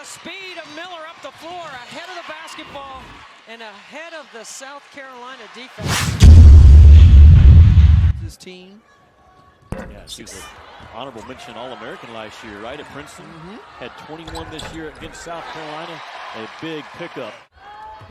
Speed of Miller up the floor, ahead of the basketball, and ahead of the South Carolina defense. This team. Yeah, she was an honorable mention All-American last year, right, at Princeton. Had 21 this year against South Carolina. A big pickup.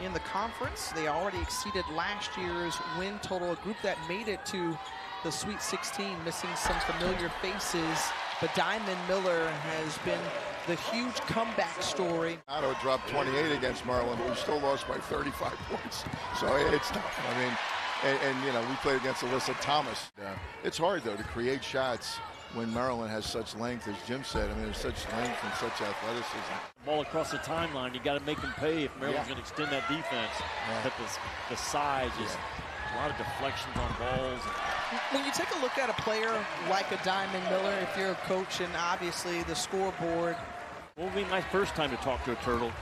In the conference, they already exceeded last year's win total, a group that made it to the Sweet 16, missing some familiar faces. But Diamond Miller has been the huge comeback story. Otto dropped 28 against Maryland. We still lost by 35 points. So it's tough. I mean, and you know, we played against Alyssa Thomas. It's hard, though, to create shots when Maryland has such length, as Jim said. I mean, there's such length and such athleticism. Ball across the timeline, you got to make them pay if Maryland's going to extend that defense. But the size is a lot of deflections on balls. When you take a look at a player like a Diamond Miller, if you're a coach and obviously the scoreboard. Won't be my first time to talk to a turtle.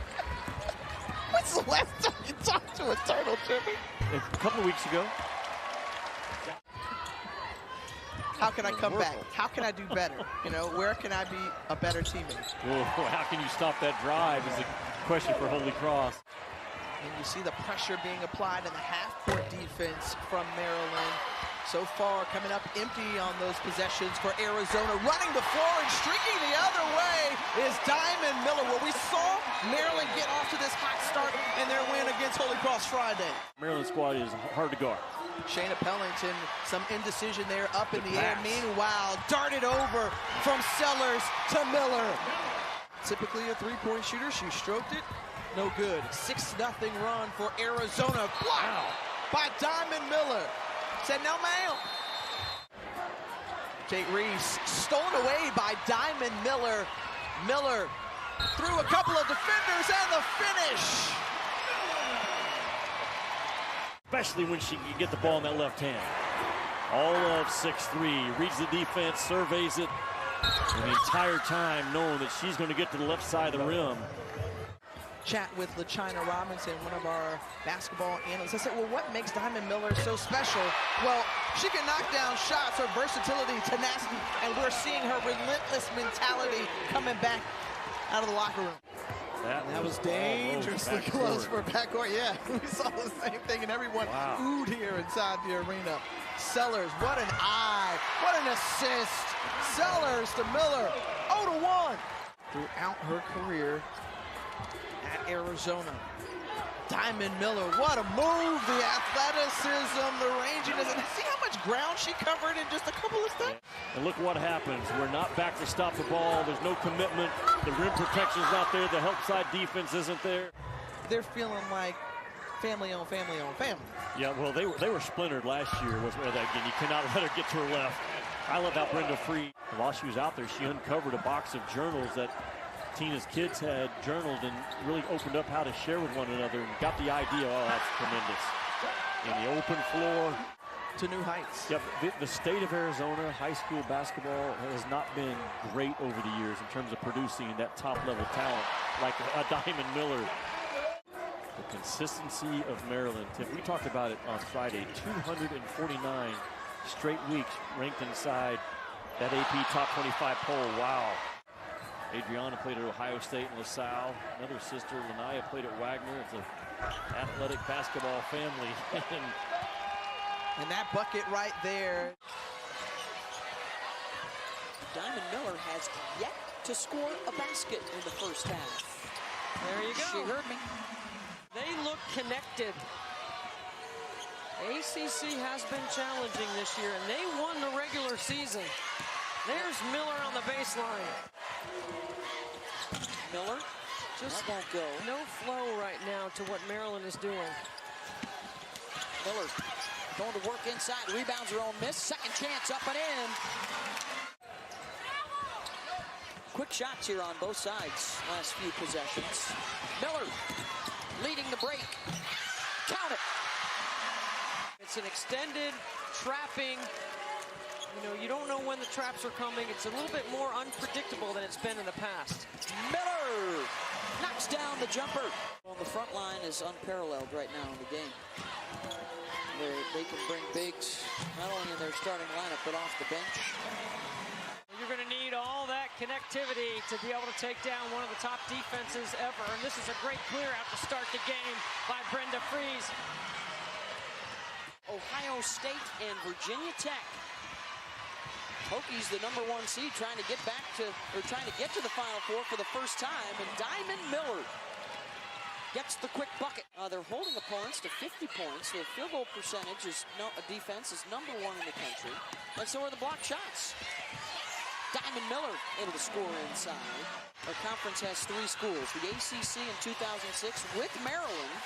When's the last time you talked to a turtle, Jimmy? A couple of weeks ago. How can I come back? How can I do better? You know, where can I be a better teammate? Well, how can you stop that drive is the question for Holy Cross. And you see the pressure being applied in the half-court defense from Maryland. So far, coming up empty on those possessions for Arizona. Running the floor and streaking the other way is Diamond Miller. Well, we saw Maryland get off to this hot start in their win against Holy Cross Friday. Maryland squad is hard to guard. Shayna Pellington, some indecision there up in the air. Meanwhile, darted over from Sellers to Miller. Typically a three-point shooter. She stroked it. No good. 6-0 run for Arizona. Wow! By Diamond Miller. Said no, ma'am. Kate Reese stolen away by Diamond Miller. Miller through a couple of defenders and the finish. Especially when she can get the ball in that left hand. All of 6'3", reads the defense, surveys it, and the entire time knowing that she's going to get to the left side of the rim. Chat with LaChina Robinson, one of our basketball analysts. I said, well, what makes Diamond Miller so special? Well, she can knock down shots, her versatility, tenacity, and we're seeing her relentless mentality coming back out of the locker room. That was dangerously close for backcourt. Yeah, we saw the same thing, and everyone oohed here inside the arena. Sellers, what an eye, what an assist. Sellers to Miller, 0-1. Throughout her career at Arizona. Diamond Miller, what a move, the athleticism, the ranginess, and see how much ground she covered in just a couple of steps? And look what happens. We're not back to stop the ball. There's no commitment. The rim protection's not there. The help side defense isn't there. They're feeling like family on family on family. Yeah, well, they were splintered last year. Again, you cannot let her get to her left. I love how Brenda Free, while she was out there, she uncovered a box of journals that Tina's kids had journaled and really opened up how to share with one another and got the idea. Oh, that's tremendous. In the open floor. To new heights. Yep, the state of Arizona high school basketball has not been great over the years in terms of producing that top-level talent like a Diamond Miller. The consistency of Maryland. Tim, we talked about it on Friday. 249 straight weeks ranked inside that AP top 25 poll. Wow. Adriana played at Ohio State and LaSalle. Another sister, Lanaya, played at Wagner. It's an athletic basketball family. And that bucket right there. Diamond Miller has yet to score a basket in the first half. There you go. She heard me. They look connected. ACC has been challenging this year, and they won the regular season. There's Miller on the baseline. Miller, Just that won't go. no flow right now to what Maryland is doing. Miller going to work inside, rebounds her own miss, second chance up and in. Quick shots here on both sides, last few possessions. Miller leading the break. Count it. It's an extended trapping. You know, you don't know when the traps are coming. It's a little bit more unpredictable than it's been in the past. Miller knocks down the jumper. On the front line is unparalleled right now in the game. They can bring bigs not only in their starting lineup but off the bench. You're going to need all that connectivity to be able to take down one of the top defenses ever. And this is a great clear out to start the game by Brenda Fries. Ohio State and Virginia Tech. Hokies, the #1 seed, trying to get to the Final Four for the first time, and Diamond Miller gets the quick bucket. They're holding opponents to 50 points. The field goal percentage defense is #1 in the country, and so are the block shots. Diamond Miller able to score inside. Our conference has 3 schools: the ACC in 2006 with Maryland,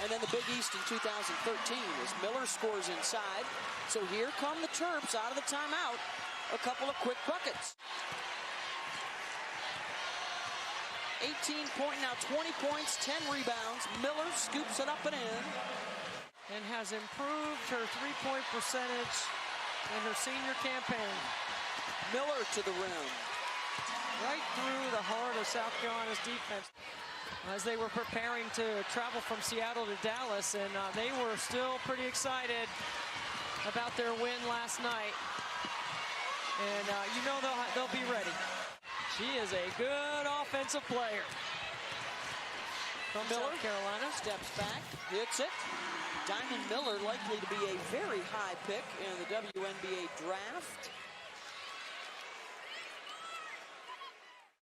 and then the Big East in 2013 as Miller scores inside. So here come the Terps out of the timeout. A couple of quick buckets. 18-point, now 20 points, 10 rebounds. Miller scoops it up and in. And has improved her three-point percentage in her senior campaign. Miller to the rim. Right through the heart of South Carolina's defense as they were preparing to travel from Seattle to Dallas, and they were still pretty excited about their win last night. And you know they'll be ready. She is a good offensive player. From Miller, South Carolina. Steps back, hits it. Diamond Miller likely to be a very high pick in the WNBA draft.